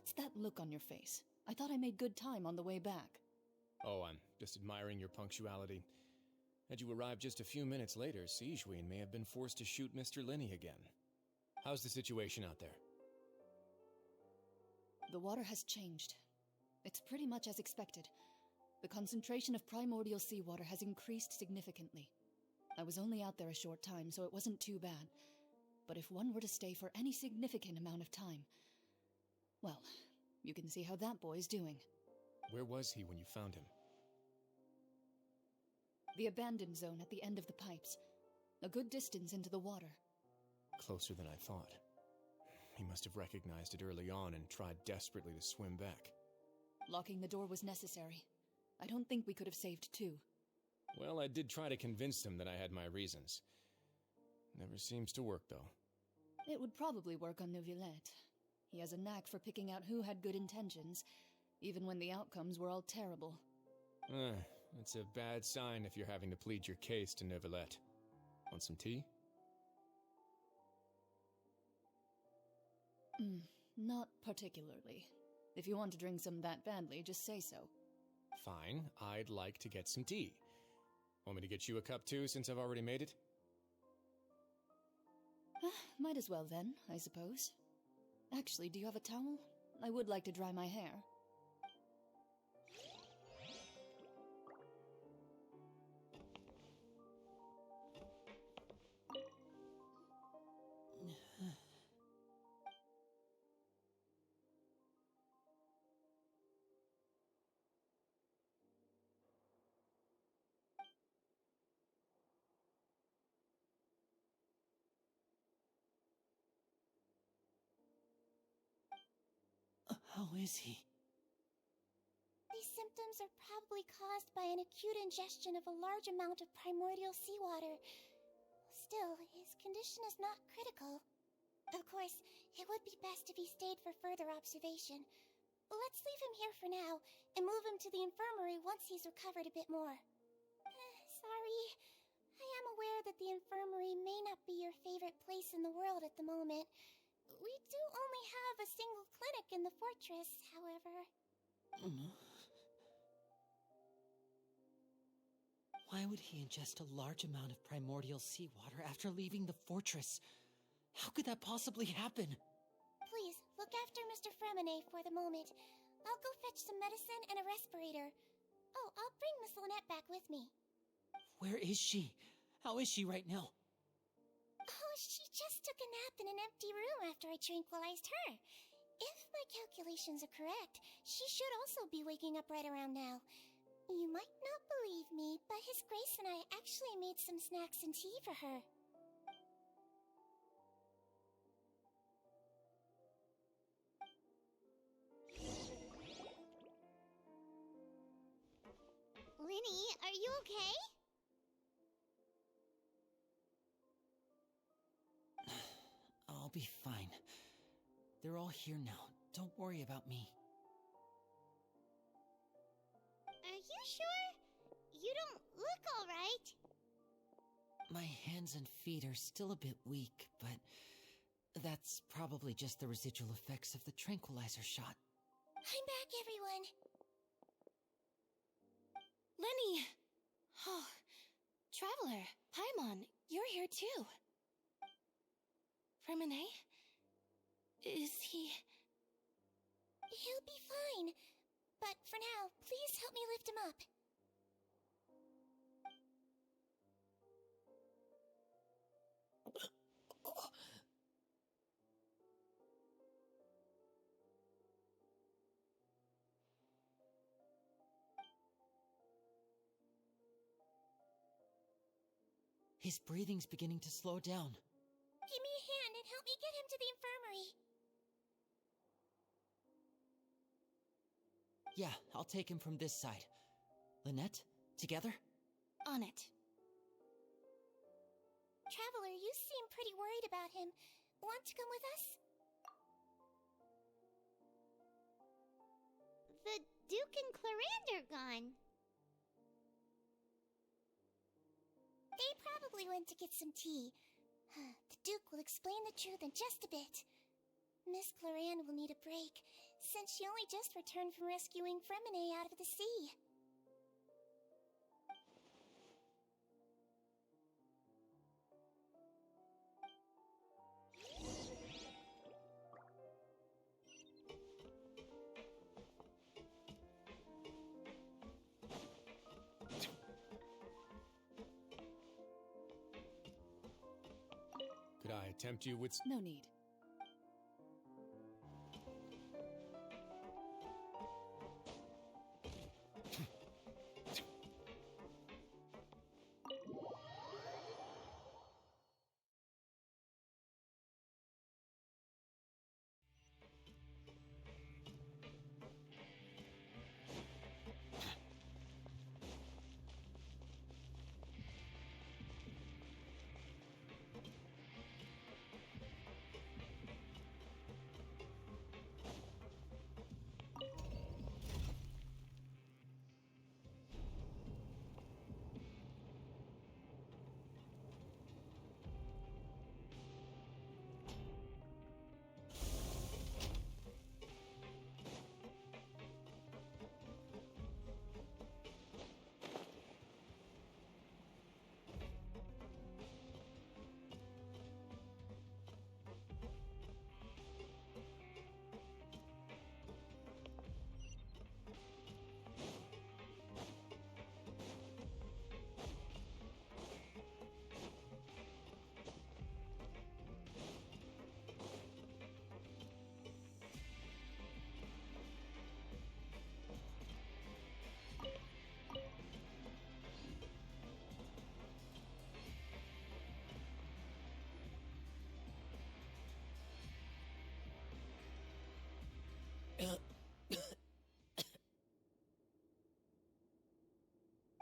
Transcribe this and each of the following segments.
What's that look on your face? I thought I made good time on the way back. Oh, I'm just admiring your punctuality. Had you arrived just a few minutes later, Sigewine may have been forced to shoot Mr. Linney again. How's the situation out there? The water has changed. It's pretty much as expected. The concentration of primordial seawater has increased significantly. I was only out there a short time, so it wasn't too bad. But if one were to stay for any significant amount of time, well, you can see how that boy's doing. Where was he when you found him? The abandoned zone at the end of the pipes. A good distance into the water. Closer than I thought. He must have recognized it early on and tried desperately to swim back. Locking the door was necessary. I don't think we could have saved two. Well, I did try to convince him that I had my reasons. Never seems to work, though. It would probably work on Neuvillette. He has a knack for picking out who had good intentions, even when the outcomes were all terrible. It's a bad sign if you're having to plead your case to Neuvillette. Want some tea? Not particularly. If you want to drink some that badly, just say so. Fine, I'd like to get some tea. Want me to get you a cup too, since I've already made it? Might as well then, I suppose. Actually, do you have a towel? I would like to dry my hair. How is he? These symptoms are probably caused by an acute ingestion of a large amount of primordial seawater. Still, his condition is not critical. Of course, it would be best if he stayed for further observation. Let's leave him here for now, and move him to the infirmary once he's recovered a bit more. Sorry. I am aware that the infirmary may not be your favorite place in the world at the moment. We do only have a single clinic in the fortress, however. Why would he ingest a large amount of primordial seawater after leaving the fortress? How could that possibly happen? Please, look after Mr. Fremine for the moment. I'll go fetch some medicine and a respirator. Oh, I'll bring Miss Lynette back with me. Where is she? How is she right now? Oh, she just took a nap in an empty room after I tranquilized her. If my calculations are correct, she should also be waking up right around now. You might not believe me, but His Grace and I actually made some snacks and tea for her. Linny, are you okay? I'll be fine. They're all here now. Don't worry about me. Are you sure? You don't look all right. My hands and feet are still a bit weak, but that's probably just the residual effects of the tranquilizer shot. I'm back, everyone. Lenny! Oh, Traveler, Paimon, you're here too. Fremine? Is he... He'll be fine. But for now, please help me lift him up. His breathing's beginning to slow down. Give me a hand and help me get him to the infirmary. Yeah, I'll take him from this side. Lynette, together? On it. Traveler, you seem pretty worried about him. Want to come with us? The Duke and Clarande are gone. They probably went to get some tea. The Duke will explain the truth in just a bit. Miss Clarande will need a break, since she only just returned from rescuing Fremine out of the sea. Could I tempt you with... No need.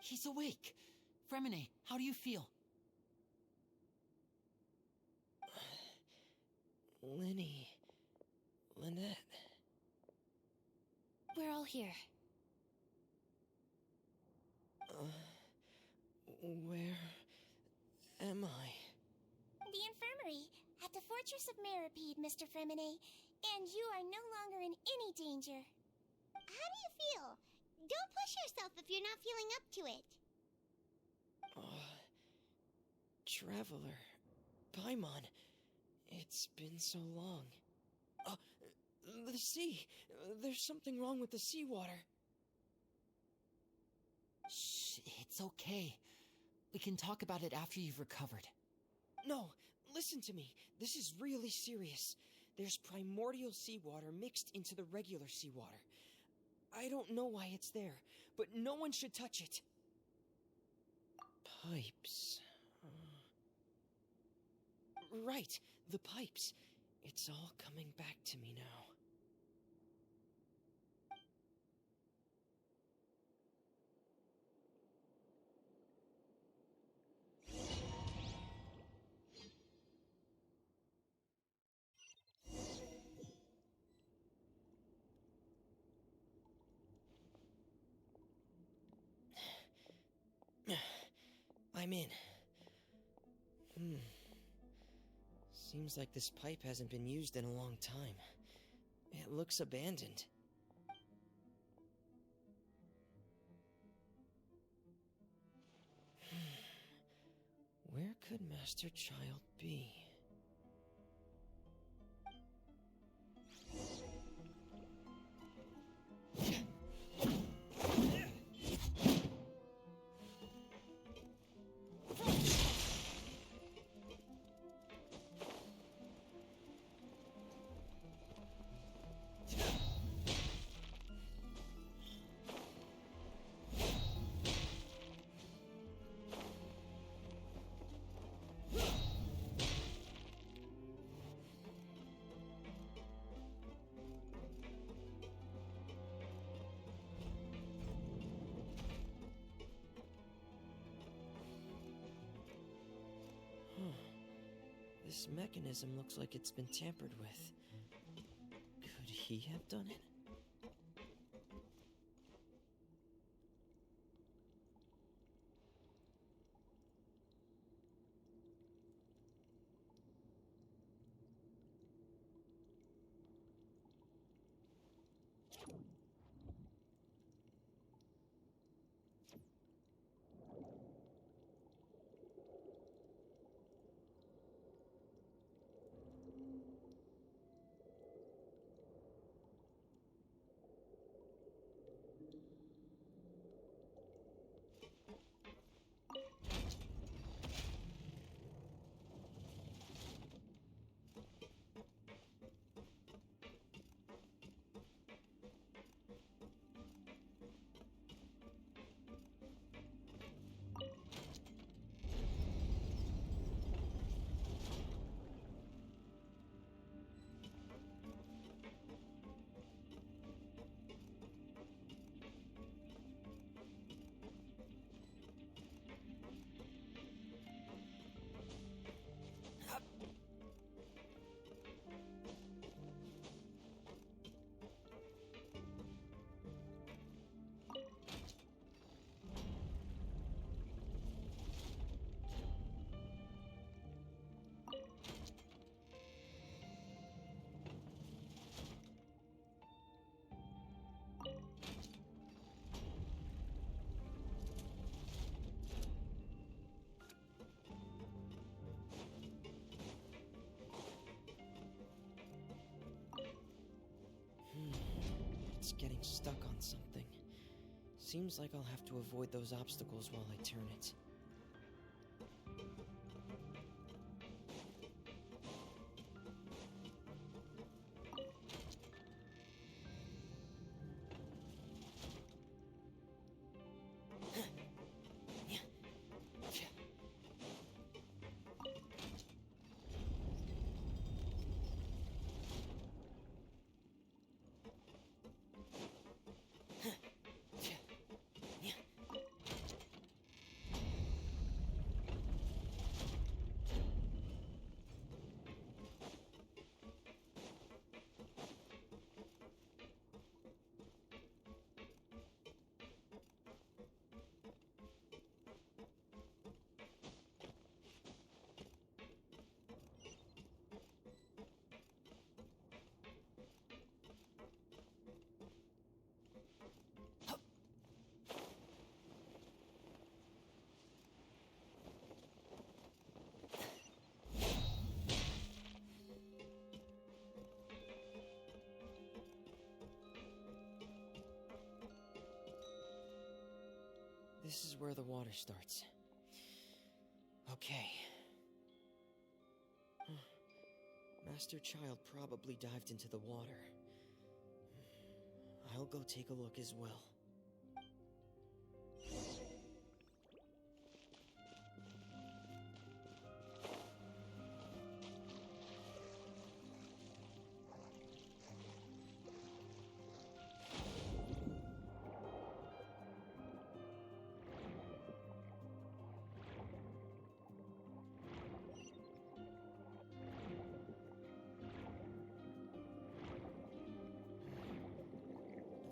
He's awake. Fremine, how do you feel? Lenny... Lynette... We're all here. Where am I? The infirmary, at the Fortress of Meripede, Mr. Fremine, and you are no longer in any danger. How do you feel? Don't push yourself if you're not feeling up to it. Traveler... Paimon... It's been so long. The sea! There's something wrong with the seawater. Shh, it's okay. We can talk about it after you've recovered. No, listen to me. This is really serious. There's primordial seawater mixed into the regular seawater. I don't know why it's there, but no one should touch it. Pipes... Right, the pipes. It's all coming back to me now. I'm in. Seems like this pipe hasn't been used in a long time. It looks abandoned. Where could Master Child be? This mechanism looks like it's been tampered with. Could he have done it? it's getting stuck on something. Seems like I'll have to avoid those obstacles while I turn it. This is where the water starts. Okay. Master Child probably dived into the water. I'll go take a look as well.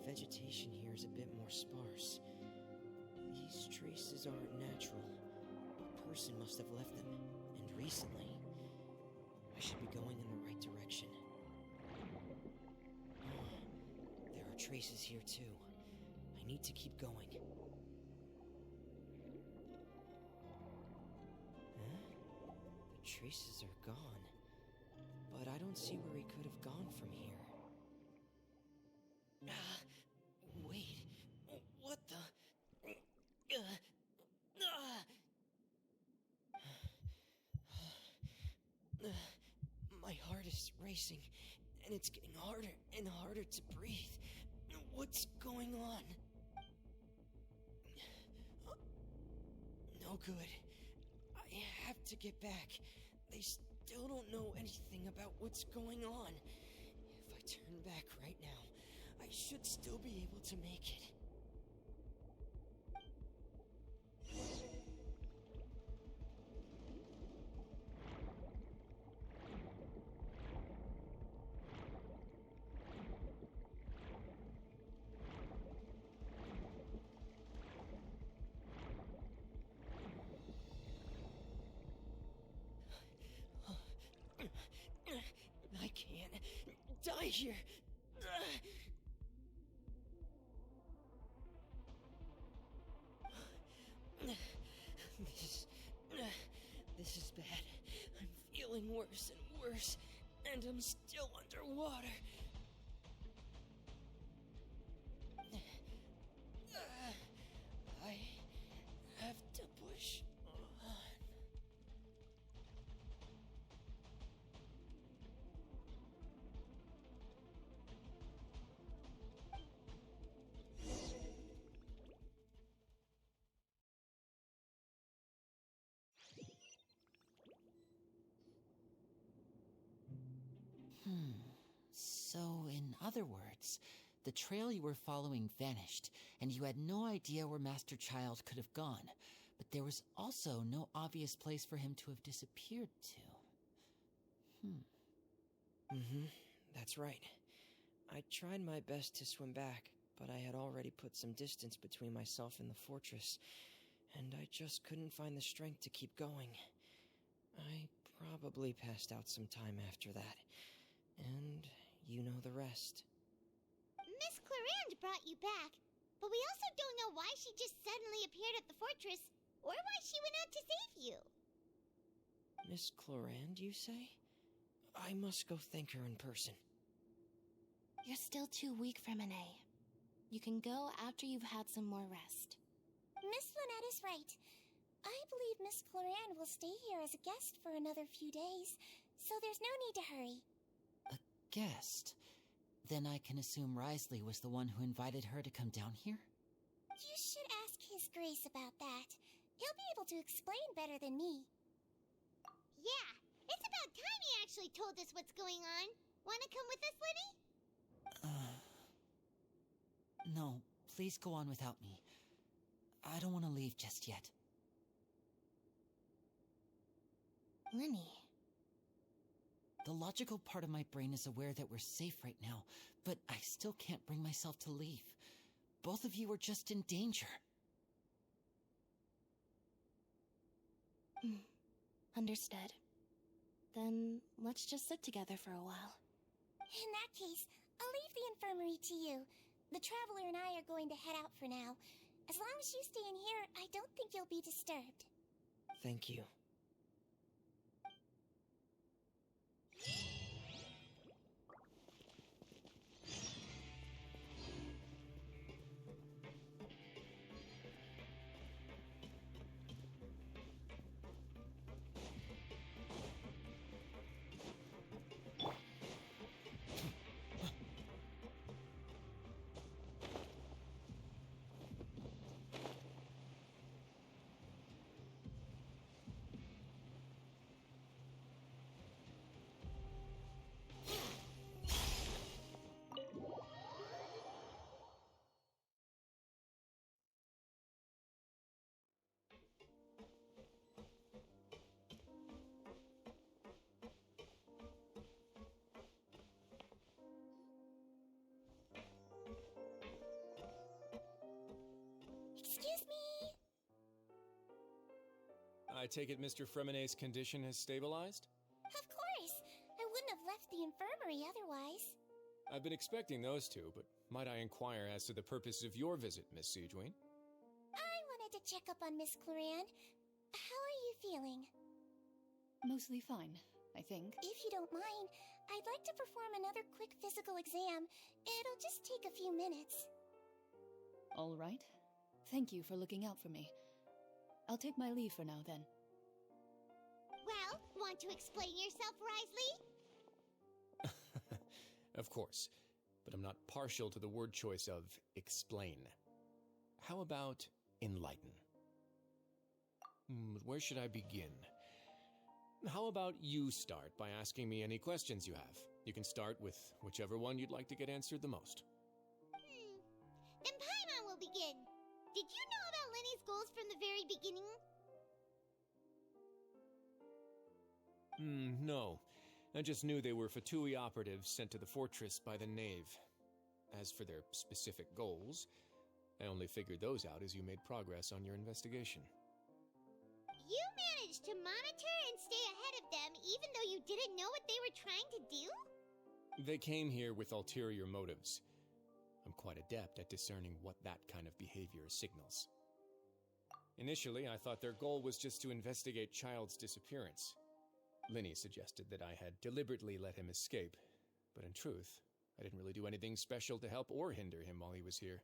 Vegetation here is a bit more sparse. These traces aren't natural. A person must have left them, and recently. I should be going in the right direction. There are traces here too. I need to keep going. Huh? The traces are gone. But I don't see where he could have gone from here. Wait, what the? My heart is racing, and it's getting harder and harder to breathe. What's going on? No good. I have to get back. They still don't know anything about what's going on. If I turn back right now, I should still be able to make it. I can't die here. This is bad. I'm feeling worse and worse, and I'm still underwater. I have to push on. So, in other words, the trail you were following vanished, and you had no idea where Master Child could have gone, but there was also no obvious place for him to have disappeared to. That's right. I tried my best to swim back, but I had already put some distance between myself and the fortress, and I just couldn't find the strength to keep going. I probably passed out some time after that, and you know the rest. Miss Clarande brought you back, but we also don't know why she just suddenly appeared at the fortress, or why she went out to save you. Miss Clarande, you say? I must go thank her in person. You're still too weak for Monet. You can go after you've had some more rest. Miss Lynette is right. I believe Miss Cloran will stay here as a guest for another few days, so there's no need to hurry. A guest? Then I can assume Whriothesley was the one who invited her to come down here? You should ask His Grace about that. He'll be able to explain better than me. Yeah, it's about time he actually told us what's going on. Wanna come with us, Lenny? No, please go on without me. I don't want to leave just yet. Lenny. The logical part of my brain is aware that we're safe right now, but I still can't bring myself to leave. Both of you are just in danger. Understood. Then let's just sit together for a while. In that case, I'll leave the infirmary to you. The Traveler and I are going to head out for now. As long as you stay in here, I don't think you'll be disturbed. Thank you. Excuse me? I take it Mr. Fremonet's condition has stabilized? Of course. I wouldn't have left the infirmary otherwise. I've been expecting those two, but might I inquire as to the purpose of your visit, Miss Sigewine? I wanted to check up on Miss Cloran. How are you feeling? Mostly fine, I think. If you don't mind, I'd like to perform another quick physical exam. It'll just take a few minutes. All right. Thank you for looking out for me. I'll take my leave for now, then. Well, want to explain yourself, Whriothesley? Of course, but I'm not partial to the word choice of explain. How about enlighten? Where should I begin? How about you start by asking me any questions you have? You can start with whichever one you'd like to get answered the most. Then Paimon will begin. Did you know about Lenny's goals from the very beginning? No. I just knew they were Fatui operatives sent to the fortress by the Knave. As for their specific goals, I only figured those out as you made progress on your investigation. You managed to monitor and stay ahead of them even though you didn't know what they were trying to do? They came here with ulterior motives. I'm quite adept at discerning what that kind of behavior signals. Initially, I thought their goal was just to investigate Child's disappearance. Linny suggested that I had deliberately let him escape, but in truth, I didn't really do anything special to help or hinder him while he was here.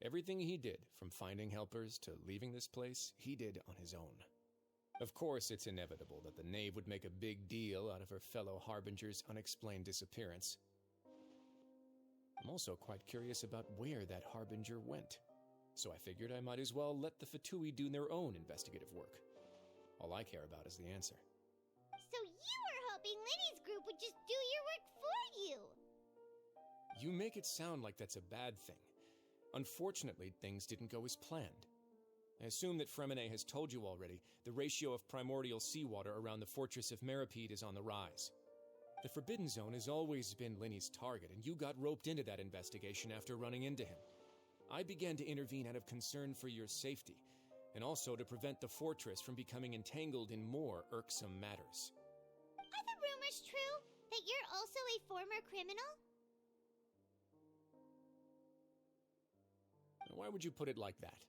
Everything he did, from finding helpers to leaving this place, he did on his own. Of course, it's inevitable that the Knave would make a big deal out of her fellow Harbinger's unexplained disappearance. I'm also quite curious about where that Harbinger went, so I figured I might as well let the Fatui do their own investigative work. All I care about is the answer. So you were hoping Lenny's group would just do your work for you! You make it sound like that's a bad thing. Unfortunately, things didn't go as planned. I assume that Fremonet has told you already, the ratio of primordial seawater around the fortress of Meripede is on the rise. The Forbidden Zone has always been Linny's target, and you got roped into that investigation after running into him. I began to intervene out of concern for your safety, and also to prevent the fortress from becoming entangled in more irksome matters. Are the rumors true? That you're also a former criminal? Why would you put it like that?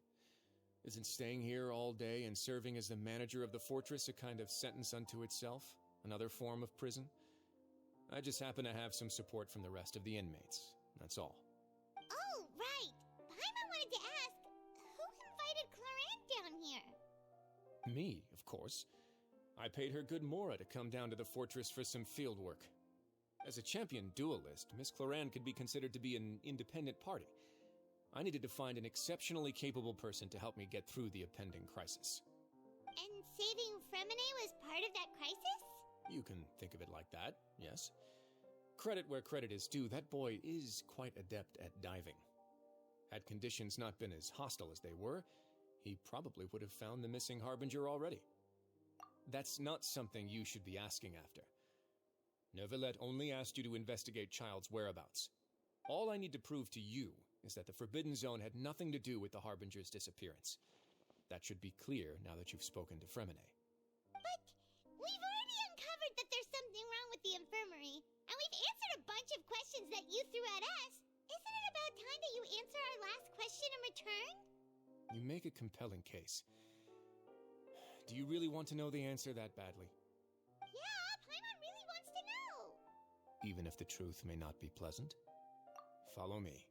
Isn't staying here all day and serving as the manager of the fortress a kind of sentence unto itself? Another form of prison? I just happen to have some support from the rest of the inmates. That's all. Oh, right. Paimon wanted to ask, who invited Clarant down here? Me, of course. I paid her good mora to come down to the fortress for some field work. As a champion duelist, Miss Cloran could be considered to be an independent party. I needed to find an exceptionally capable person to help me get through the impending crisis. And saving Fremine was part of that crisis? You can think of it like that, yes. Credit where credit is due, that boy is quite adept at diving. Had conditions not been as hostile as they were, he probably would have found the missing Harbinger already. That's not something you should be asking after. Neuvillette only asked you to investigate Child's whereabouts. All I need to prove to you is that the Forbidden Zone had nothing to do with the Harbinger's disappearance. That should be clear now that you've spoken to Fremine. But we've already uncovered that there's something wrong with the infirmary, and we've answered a bunch of questions that you threw at us. Isn't it about time that you answer our last question in return? You make a compelling case. Do you really want to know the answer that badly? Yeah, Paimon really wants to know. Even if the truth may not be pleasant? Follow me.